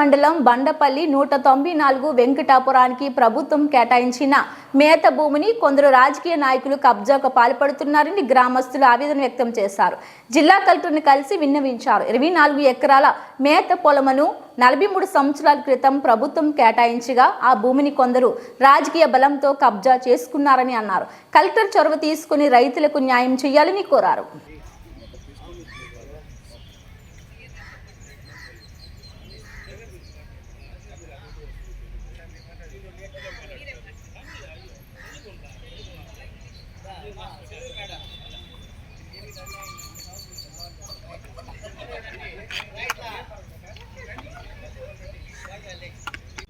మండలం బండపల్లి 194 వెంకటాపురానికి ప్రభుత్వం కేటాయించిన మేత భూమిని కొందరు రాజకీయ నాయకులు కబ్జాకు పాల్పడుతున్నారని గ్రామస్తులు ఆవేదన వ్యక్తం చేశారు. జిల్లా కలెక్టర్ని కలిసి విన్నవించారు. 24 ఎకరాల మేత పొలమును 43 సంవత్సరాల క్రితం ప్రభుత్వం కేటాయించగా ఆ భూమిని కొందరు రాజకీయ బలంతో కబ్జా చేసుకున్నారని అన్నారు. కలెక్టర్ చొరవ తీసుకుని రైతులకు న్యాయం చేయాలని కోరారు.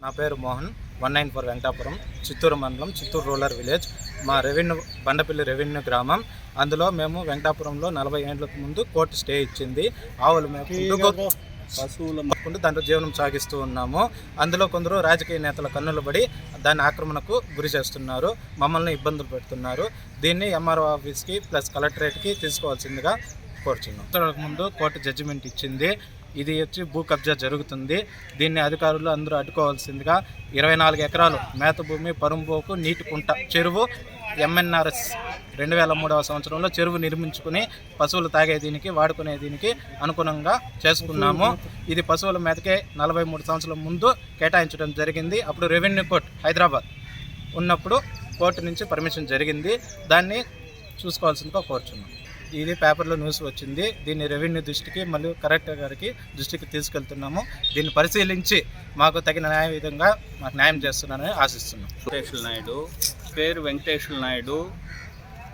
నా పేరు మోహన్, 194 వెంకటాపురం, చిత్తూరు మండలం, చిత్తూరు రూరల్ విలేజ్. మా బండపల్లి రెవెన్యూ గ్రామం. అందులో మేము వెంకటాపురంలో 40 ఏళ్ళకు ముందు కోర్టు స్టే ఇచ్చింది. ఆవులు మేము పశువులు దాంట్లో జీవనం సాగిస్తూ ఉన్నాము. అందులో కొందరు రాజకీయ నేతల కన్నులు పడి దాన్ని ఆక్రమణకు గురి చేస్తున్నారు, మమ్మల్ని ఇబ్బందులు పెడుతున్నారు. దీన్ని ఎంఆర్ఓ ఆఫీస్కి ప్లస్ కలెక్టరేట్కి తీసుకోవాల్సిందిగా కోరుచున్నాం. ముందు కోర్టు జడ్జిమెంట్ ఇచ్చింది. ఇది వచ్చి భూ కబ్జా జరుగుతుంది. దీన్ని అధికారులు అందరూ అడ్డుకోవాల్సిందిగా 24 ఎకరాలు మేత భూమి, పరుంబోకు, నీటి కుంట చెరువు ఎంఎన్ఆర్ఎస్ 2003వ సంవత్సరంలో చెరువు నిర్మించుకుని పశువులు తాగే దీనికి వాడుకునే దీనికి అనుగుణంగా చేసుకున్నాము. ఇది పశువుల మేతకే 43 సంవత్సరాల ముందు కేటాయించడం జరిగింది. అప్పుడు రెవెన్యూ కోర్టు హైదరాబాద్ ఉన్నప్పుడు కోర్టు నుంచి పర్మిషన్ జరిగింది. దాన్ని చూసుకోవాల్సిందిగా కోరుచున్నాం. ఇది పేపర్లో న్యూస్ వచ్చింది. దీన్ని రెవెన్యూ దృష్టికి మరియు కలెక్టర్ గారికి దృష్టికి తీసుకెళ్తున్నాము. దీన్ని పరిశీలించి మాకు తగిన న్యాయ విధంగా మాకు న్యాయం చేస్తున్నారని ఆశిస్తున్నాం. వెంకటేశ్వర నాయుడు, పేరు వెంకటేశ్వర నాయుడు,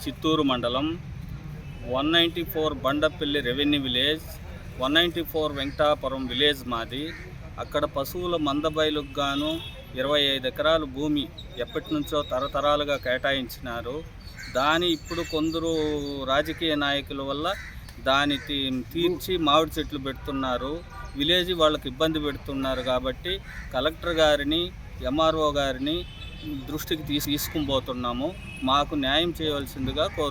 చిత్తూరు మండలం, 194 Bandapalli revenue village, 194 Venkatapuram village మాది. అక్కడ పశువుల మందబయలుకు గాను 25 ఎకరాలు భూమి ఎప్పటి నుంచో తరతరాలుగా కేటాయించినారు. దాని ఇప్పుడు కొందరు రాజకీయ నాయకుల వల్ల దాని తీర్చి మామిడి చెట్లు పెడుతున్నారు. విలేజ్ వాళ్ళకి ఇబ్బంది పెడుతున్నారు. కాబట్టి కలెక్టర్ గారిని, ఎంఆర్ఓ గారిని దృష్టికి తీసుకుని పోతున్నాము. మాకు న్యాయం చేయవలసిందిగా కోరు.